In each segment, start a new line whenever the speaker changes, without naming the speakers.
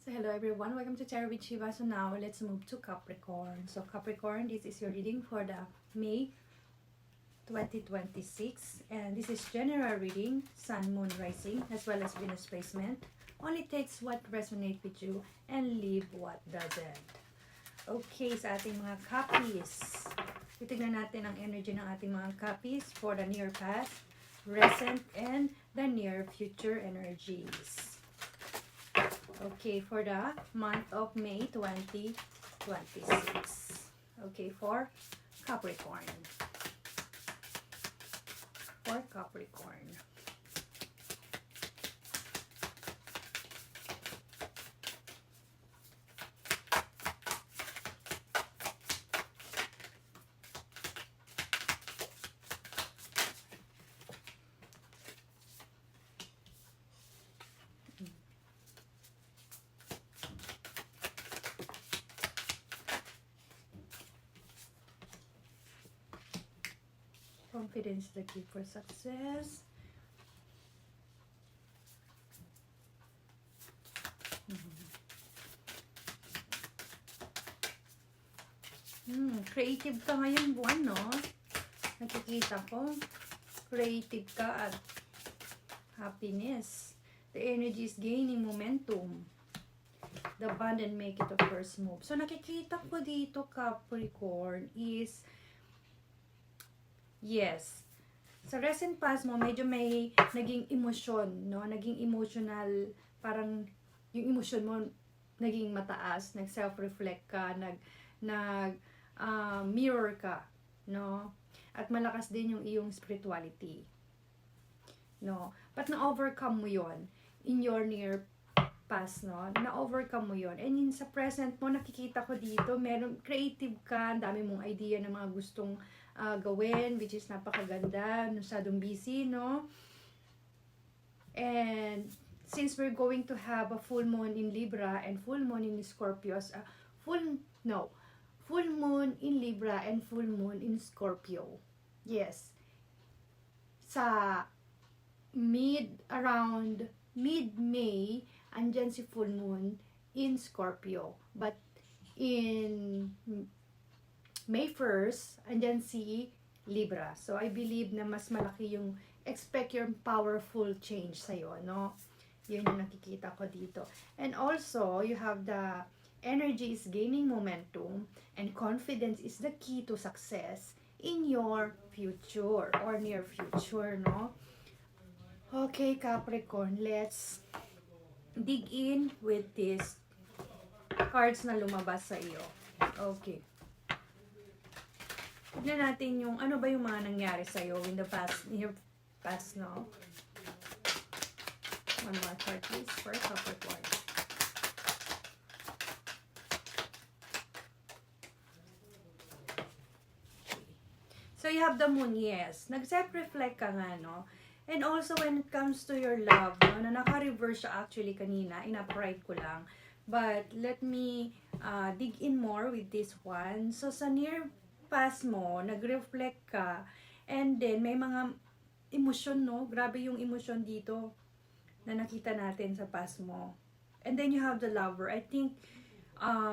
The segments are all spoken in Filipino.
So hello everyone, welcome to Tarot with Shiva. So now let's move to Capricorn. So Capricorn, this is your reading for the May 2026, and this is general reading, Sun, Moon, Rising, as well as Venus placement. Only takes what resonates with you and leave what doesn't. Okay, sa ating mga Capis, titignan natin ang energy ng ating mga Capis for the near past, present, and the near future energies. Okay, for the month of May 2026. Okay, for Capricorn. For Capricorn. Confidence, the key for success. Creative ka ngayong buwan, no? Nakikita ko. Creative ka at happiness. The energy is gaining momentum. The bond and make it a first move. So, nakikita ko dito, Capricorn, is yes. Sa recent past mo, medyo may naging emosyon, no? Naging emotional, parang yung emosyon mo naging mataas, nag-self-reflect ka, mirror ka, no? At malakas din yung iyong spirituality, no? But na-overcome mo yon in your near past, no? Na-overcome mo yon. And in sa present mo, nakikita ko dito, meron creative ka, ang dami mong idea ng mga gustong gawin, which is napakaganda, masyadong busy, no? And since we're going to have a full moon in Libra and full moon in Scorpios, full moon in Libra and full moon in Scorpio. Yes. Sa around mid-May, andyan si full moon in Scorpio. But in May 1st, andyan si Libra. So, I believe na mas malaki yung expect your powerful change sa'yo, no? Yun yung nakikita ko dito. And also, you have the energy is gaining momentum and confidence is the key to success in your future or near future, no? Okay, Capricorn, let's dig in with these cards na lumabas sa iyo. Okay. Tignan natin yung ano ba yung mga nangyari sa iyo in the past, near past, no? One more card, please, for Capricorn. So, you have the moon, yes. Nag-self-reflect ka nga, no? And also, when it comes to your love, no, na naka-reverse siya actually kanina, in-upright ko lang. But, let me dig in more with this one. So, sa near past mo, nag-reflect ka, and then, may mga emosyon, no? Grabe yung emosyon dito na nakita natin sa past mo. And then, you have the lover. I think,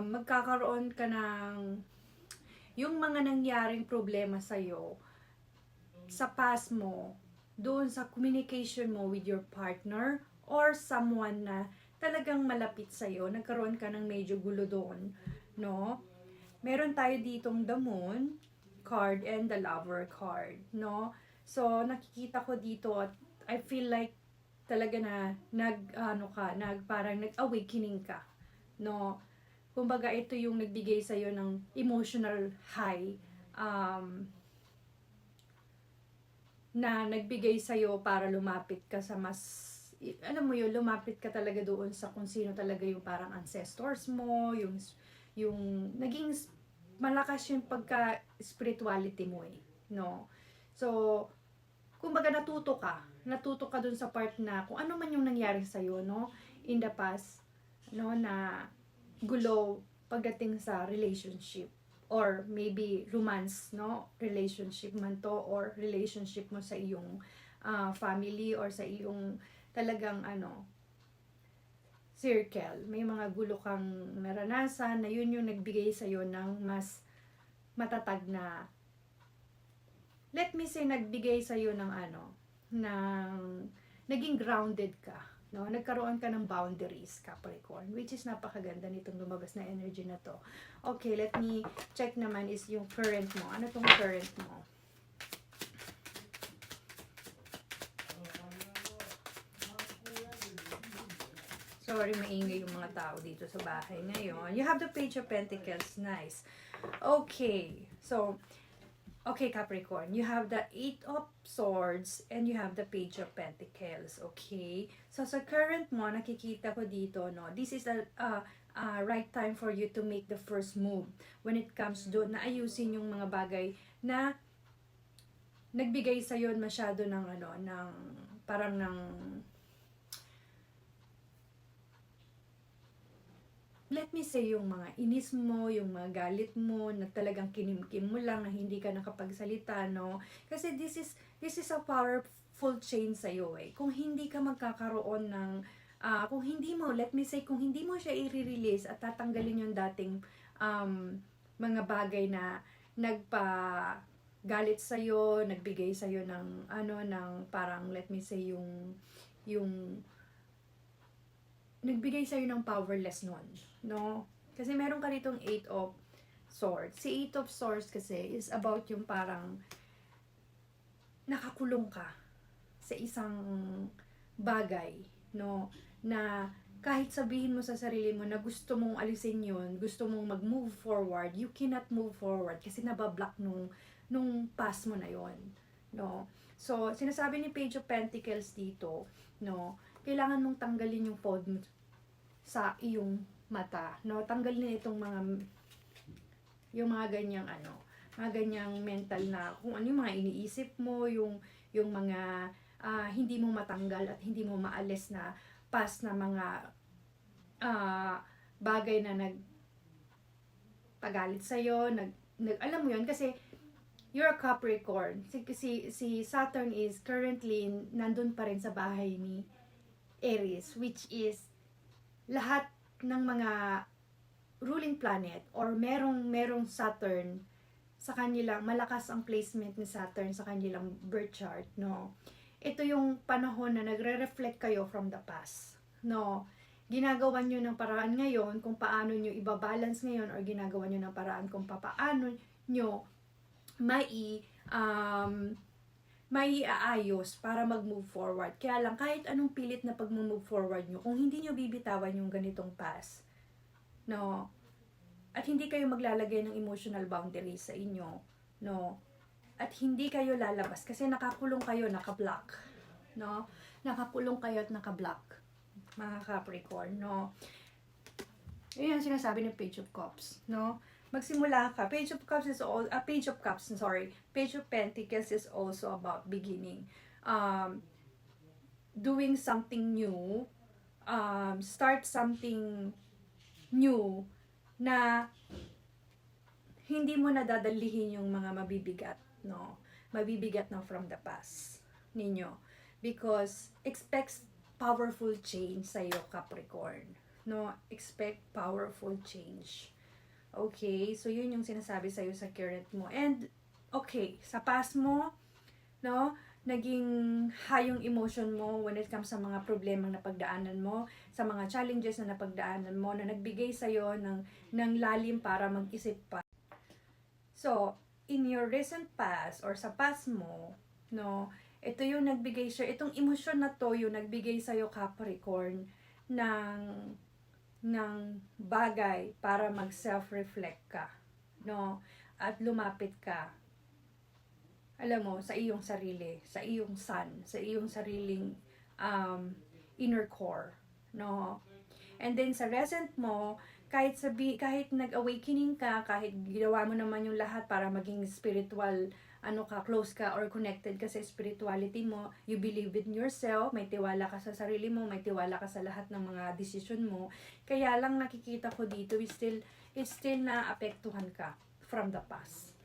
magkakaroon ka ng yung mga nangyaring problema sa'yo sa past mo, doon sa communication mo with your partner or someone na talagang malapit sa'yo, nagkaroon ka ng medyo gulo doon, no? Meron tayo ditong the moon card and the lover card, no? So, nakikita ko dito at I feel like talaga na parang nag-awakening ka, no? Kumbaga, ito yung nagbigay sa'yo ng emotional high, na nagbigay sa'yo para lumapit ka sa mas, alam mo yun, lumapit ka talaga doon sa kung sino talaga yung parang ancestors mo, yung naging malakas yung pagka-spirituality mo eh, no? So, kumbaga natuto ka doon sa part na kung ano man yung nangyari sa'yo, no? In the past, no, na gulo pagdating sa relationship or maybe romance, no? Relationship man to or relationship mo sa iyong family or sa iyong talagang circle. May mga gulo kang naranasan na yun yung nagbigay sa'yo ng mas matatag na, let me say, nagbigay sa'yo ng naging grounded ka. No? Nagkaroon ka ng boundaries, Capricorn, which is napakaganda nitong lumabas na energy na to. Okay, let me check naman is yung current mo. Ano tong current mo? Sorry, maingay yung mga tao dito sa bahay ngayon. You have the Page of Pentacles. Nice. Okay. So, okay, Capricorn. You have the Eight of Swords and you have the Page of Pentacles. Okay? So, sa current mo, nakikita ko dito, no? This is the right time for you to make the first move when it comes doon na ayusin yung mga bagay na nagbigay sa'yo masyado ng parang ng, let me say, yung mga inis mo, yung mga galit mo, na talagang kinimkim mo lang, na hindi ka nakapagsalita, no? Kasi this is a powerful change sa'yo, eh. Kung hindi ka magkakaroon ng, kung hindi mo, let me say, kung hindi mo siya i-release at tatanggalin yung dating mga bagay na nagpa-galit sa'yo, nagbigay sa'yo ng, ng parang, let me say, yung nagbigay sa'yo ng powerless nun, no? Kasi meron ka ditong Eight of Swords. Si Eight of Swords kasi is about yung parang nakakulong ka sa isang bagay, no? Na kahit sabihin mo sa sarili mo na gusto mong alisin yun, gusto mong mag-move forward, you cannot move forward kasi nabablock nung past mo na yun, no? So, sinasabi ni Page of Pentacles dito, no? Kailangan mong tanggalin yung fog sa iyong mata, no? Tanggalin itong yung mga ganyang mga ganyang mental na kung ano yung mga iniisip mo, yung mga hindi mo matanggal at hindi mo maalis na past na mga bagay na nagpagalit sa'yo, alam mo yun, kasi you're a Capricorn. Si Saturn is currently nandun pa rin sa bahay ni Aries, which is lahat ng mga ruling planet or merong Saturn sa kanilang, malakas ang placement ni Saturn sa kanilang birth chart, no? Ito yung panahon na nagre-reflect kayo from the past, no? Ginagawa nyo ng paraan ngayon kung paano nyo ibabalance ngayon, or ginagawa nyo ng paraan kung paano nyo may aayos para mag-move forward. Kaya lang, kahit anong pilit na pag-move forward nyo, kung hindi nyo bibitawan yung ganitong past, no, at hindi kayo maglalagay ng emotional boundaries sa inyo, no, at hindi kayo lalabas kasi nakakulong kayo, naka-block, no, nakakulong kayo at naka-block, mga Capricorn, no. Yun yung sinasabi ng Page of Cups, no. Magsimula ka. Page of Cups, Page of Pentacles is also about beginning. Doing something new. Start something new na hindi mo nadadalihin yung mga mabibigat, no? Mabibigat na from the past ninyo. Because expect powerful change sa iyo, Capricorn. No? Expect powerful change. Okay, so yun yung sinasabi sa'yo sa current mo. And, okay, sa past mo, no, naging high yung emotion mo when it comes sa mga problemang napagdaanan mo, sa mga challenges na napagdaanan mo, na nagbigay sa'yo ng lalim para mag-isip pa. So, in your recent past, or sa past mo, no, ito yung nagbigay sa'yo, itong emosyon na to, yung nagbigay sa'yo, Capricorn, ng bagay para mag-self-reflect ka, no? At lumapit ka, alam mo, sa iyong sarili, sa iyong sun, sa iyong sariling inner core, no? And then sa recent mo, kahit nag-awakening ka, kahit ginawa mo naman yung lahat para maging spiritual, close ka or connected ka sa spirituality mo, you believe in yourself, may tiwala ka sa sarili mo, may tiwala ka sa lahat ng mga decision mo. Kaya lang nakikita ko dito, it's still naapektuhan ka from the past.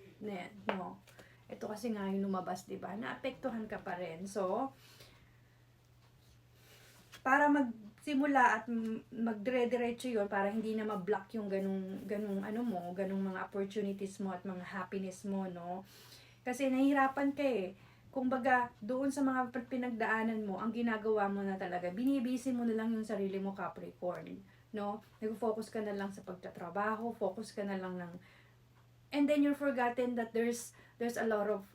No? Ito kasi nga yung lumabas, diba? Naapektuhan ka pa rin. So, para simula at magdire-diretso yun para hindi na ma-block yung ganung ano mo, ganung mga opportunities mo at mga happiness mo, no? Kasi nahihirapan ka eh. Kumbaga, doon sa mga pinagdaanan mo, ang ginagawa mo na talaga, binibisi mo na lang yung sarili mo, Capricorn, no? Nag-focus ka na lang sa pagtatrabaho, focus ka na lang ng, and then you're forgotten that there's a lot of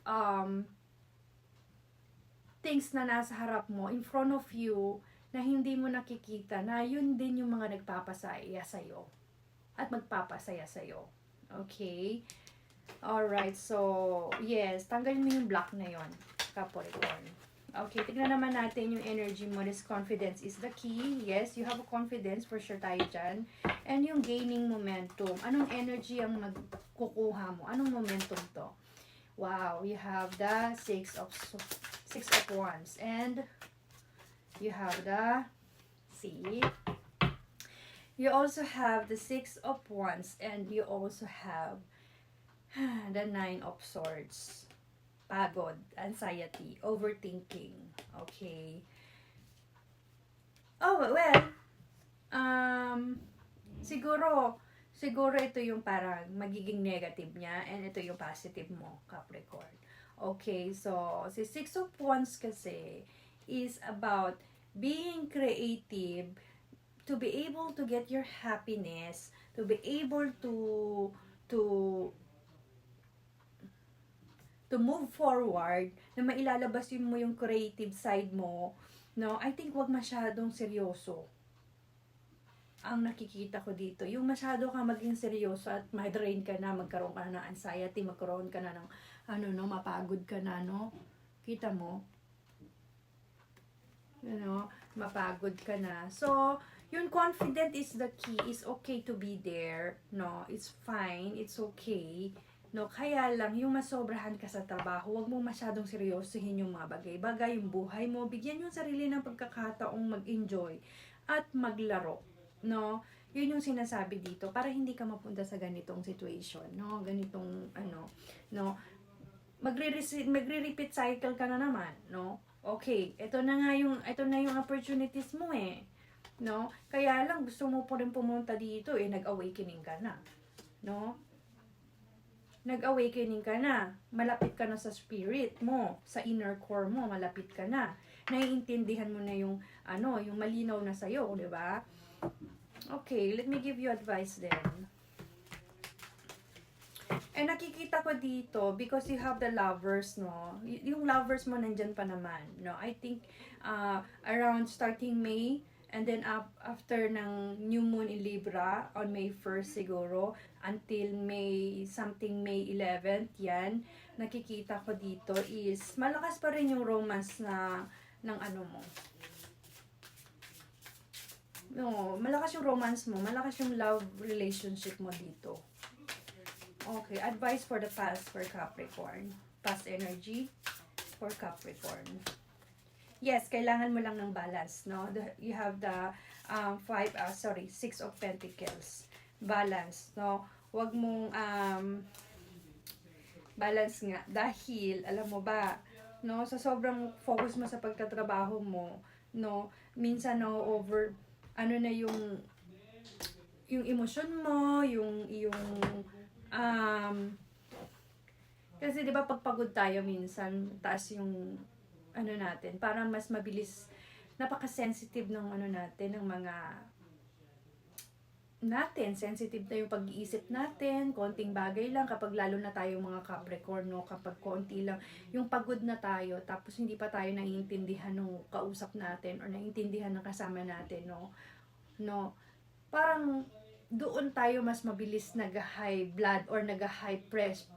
things na nasa harap mo, in front of you, na hindi mo nakikita, na yun din yung mga nagpapasaya sa'yo. At magpapasaya sa'yo. Okay? Alright, so, yes, tanggalin mo yung block na yon, Capricorn. Okay, tignan naman natin yung energy mo. This confidence is the key. Yes, you have a confidence, for sure tayo dyan. And yung gaining momentum. Anong energy ang magkukuha mo? Anong momentum to? Wow, you have the six of wands. And you have the, see, you also have the 6 of wands, and you also have the 9 of swords. Pagod, anxiety, overthinking. Okay. Oh, well, siguro ito yung parang magiging negative niya, and ito yung positive mo, Capricorn. Okay, so si 6 of wands kasi is about being creative, to be able to get your happiness, to be able to move forward, na mailalabas mo yung creative side mo, no? I think wag masyadong seryoso ang nakikita ko dito. Yung masyado kang maging seryoso at ma-drain ka na, magkaroon ka na ng anxiety, magkaroon ka na ng mapagod ka na, no? Kita mo? Mapagod ka na. So, yung confident is the key. It's okay to be there, no? It's fine, it's okay, no? Kaya lang, yung masobrahan ka sa trabaho, wag mong masyadong seryosohin yung mga bagay-bagay, yung buhay mo. Bigyan yung sarili ng pagkakataong mag-enjoy at maglaro, no? Yun yung sinasabi dito, para hindi ka mapunta sa ganitong situation, no? Ganitong, no? Magre-repeat cycle ka na naman, no? Okay, ito na yung opportunities mo eh, no? Kaya lang gusto mo po rin pumunta dito eh, nag-awakening ka na, no? Nag-awakening ka na, malapit ka na sa spirit mo, sa inner core mo, malapit ka na. Naiintindihan mo na yung yung malinaw na sa'yo, di ba? Okay, let me give you advice then. And nakikita ko dito, because you have the lovers, no? Yung lovers mo nandyan pa naman, no? I think, around starting May, and then after ng new moon in Libra, on May 1st siguro, until May 11th, yan, nakikita ko dito is, malakas pa rin yung romance ng mo. No, malakas yung romance mo, malakas yung love relationship mo dito. Okay, advice for the past for Capricorn. Past energy for Capricorn. Yes, kailangan mo lang ng balance, no? You have the 6 of Pentacles. Balance, no? Huwag mong balance nga dahil alam mo ba, no, sa sobrang focus mo sa pagtatrabaho mo, no, minsan over na yung emosyon mo, yung kasi 'di ba pagpagod tayo minsan, taas yung natin, parang mas mabilis, napaka-sensitive ng natin, ng mga natin, sensitive na yung pag-iisip natin, konting bagay lang, kapag lalo na tayo mga Capricorn, no, kapag konti lang, yung pagod na tayo, tapos hindi pa tayo naiintindihan ng kausap natin, or naiintindihan ng kasama natin, no, parang doon tayo mas mabilis nag-high blood or nag-high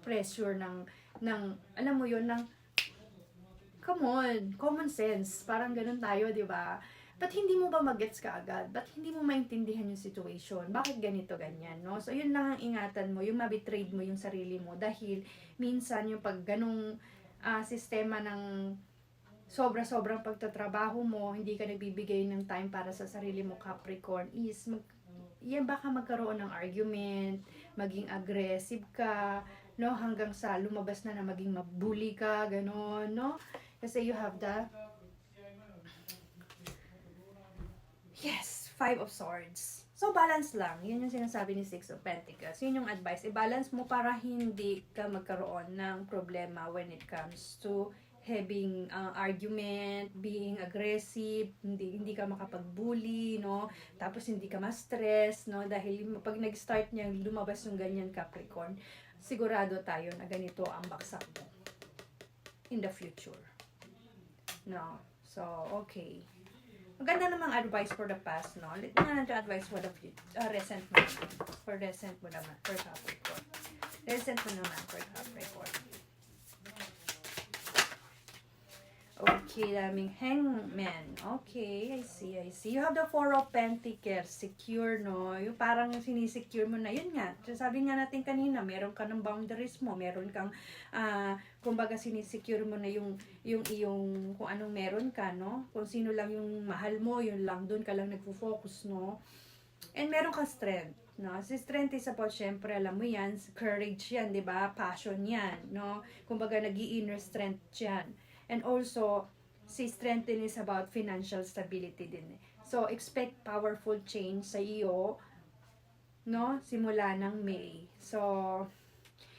pressure ng alam mo yun, ng come on, common sense, parang ganun tayo, di ba? Ba't hindi mo ba mag-gets ka agad? Ba't hindi mo maintindihan yung situation? Bakit ganito, ganyan, no? So, yun lang ang ingatan mo, yung mabitrade mo yung sarili mo, dahil minsan yung pag ganung sistema ng sobra-sobrang pagtatrabaho mo, hindi ka nagbibigay ng time para sa sarili mo, Capricorn, is yan baka magkaroon ng argument, maging aggressive ka, no, hanggang sa lumabas na maging mabully ka, gano'n, no? Kasi you have the, yes, Five of Swords. So, balance lang. Yun yung sinasabi ni Six of Pentacles. Yun yung advice. I-balance mo para hindi ka magkaroon ng problema when it comes to having argument, being aggressive, hindi ka makapag-bully, no? Tapos hindi ka ma-stress, no? Dahil pag nag-start niya lumabas yung ganyan Capricorn, sigurado tayo na ganito ang baksak mo in the future. No? So, okay. Maganda namang advice for the past, no? Let me na advice for the recent mo. For recent mo naman, for Capricorn. Recent mo naman for Capricorn. Okay, daming Hangman. Okay, I see. You have the Four of Pentacles. Secure, no? Yung parang yung sinisecure mo na. Yun nga. Sabi nga natin kanina, meron ka ng boundaries mo. Meron kang, kumbaga sinisecure mo na yung kung anong meron ka, no? Kung sino lang yung mahal mo, yun lang. Doon ka lang nagfo-focus, no? And meron kang strength. No, si strength is about, syempre, alam mo yan, courage yan, di ba? Passion yan, no? Kumbaga, nag-i-inner strength yan. And also, si strengthen is about financial stability din. So, expect powerful change sa iyo, no? Simula ng May. So,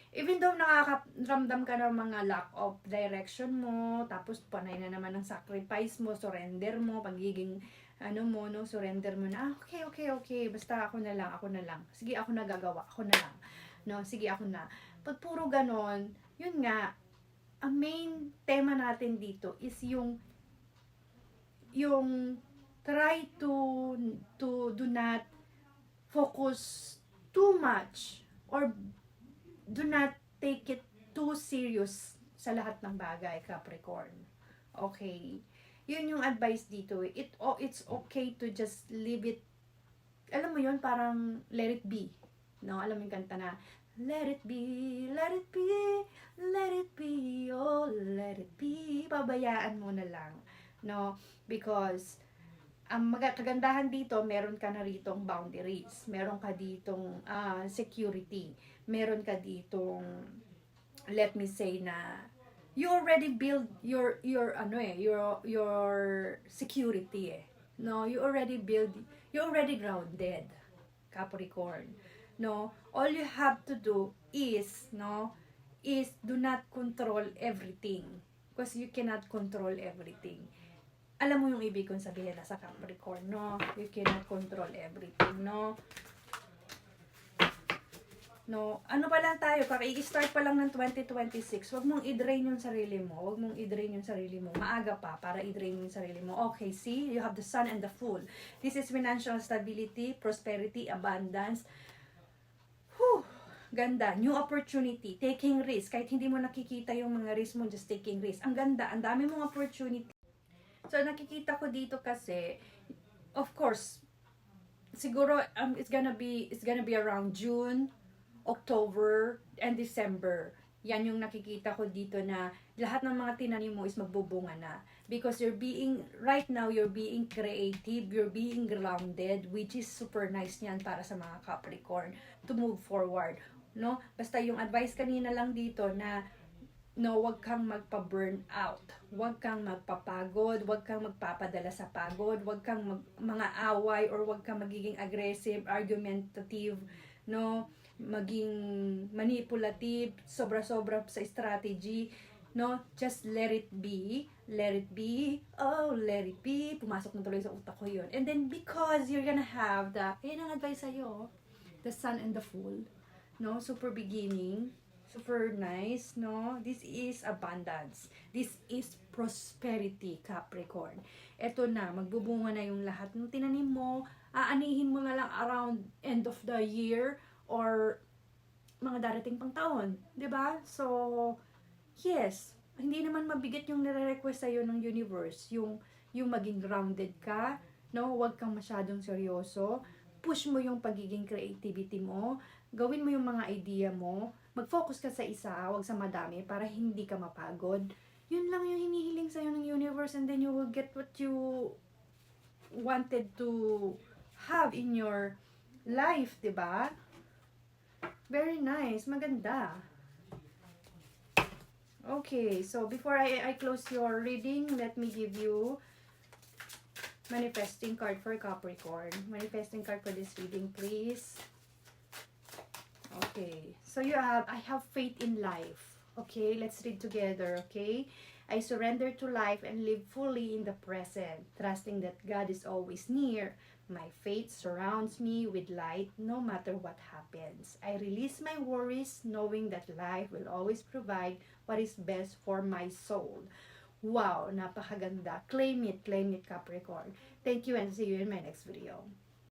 even though nakakaramdam ka ng mga lack of direction mo, tapos panay na naman ang sacrifice mo, surrender mo, pagiging, surrender mo na, okay, basta ako na lang. Sige, ako na gagawa, ako na lang. No, sige, ako na. Pag puro ganon, yun nga, ang main tema natin dito is yung try to do not focus too much or do not take it too serious sa lahat ng bagay, Capricorn. Okay? Yun yung advice dito. It's okay to just leave it, alam mo yun, parang let it be. No? Alam mo yung kanta na, let it be, let it be, let it be, oh, let it be. Pabayaan mo na lang. No? Because, ang kagandahan dito, meron ka na ritong boundaries. Meron ka ditong security. Meron ka ditong, let me say na, you already build your security eh. No? You're already grounded, Capricorn. No, all you have to do is do not control everything, because you cannot control everything. Alam mo yung ibig kong sabihin na sa Capricorn, no? You cannot control everything, no? No, ano pa lang tayo, i-start pa lang ng 2026, wag mong i-drain yung sarili mo, maaga pa para i-drain yung sarili mo. Okay, see, you have the Sun and the Fool. This is financial stability, prosperity, abundance. Ganda, new opportunity, taking risk, kahit hindi mo nakikita yung mga risk mo, just taking risk. Ang ganda, ang dami mong opportunity. So, nakikita ko dito kasi, of course, siguro, it's gonna be around June, October, and December. Yan yung nakikita ko dito na lahat ng mga tinanim mo is magbubunga na. Because right now, you're being creative, you're being grounded, which is super nice niyan para sa mga Capricorn to move forward. No? Basta yung advice kanina lang dito na wag kang magpa-burn out, wag kang magpapagod, wag kang magpapadala sa pagod, wag kang mga away or wag kang magiging aggressive, argumentative, no? Maging manipulative, sobra-sobra sa strategy, no? Just let it be, oh, let it be. Pumasok na tuloy sa utak ko yun. And then because you're gonna have yan ang advice sa'yo, the Sun and the Fool. No, super beginning, super nice, no? This is abundance. This is prosperity, Capricorn. Ito na, magbubunga na yung lahat ng tinanim mo. Aanihin mo na lang around end of the year or mga darating pang taon, 'di ba? So, yes, hindi naman mabigat yung nire-request sa'yo ng universe, yung maging grounded ka, no? Huwag kang masyadong seryoso. Push mo yung pagiging creativity mo. Gawin mo yung mga idea mo, mag-focus ka sa isa, wag sa madami, para hindi ka mapagod. Yun lang yung hinihiling sa'yo ng universe, and then you will get what you wanted to have in your life, diba? Very nice, maganda. Okay, so before I close your reading, let me give you Manifesting card for Capricorn. Manifesting card for this reading, please. Okay. So you have, I have faith in life. Okay, let's read together, okay? I surrender to life and live fully in the present, trusting that God is always near. My faith surrounds me with light no matter what happens. I release my worries, knowing that life will always provide what is best for my soul. Wow, napakaganda. Claim it, Capricorn. Thank you and see you in my next video.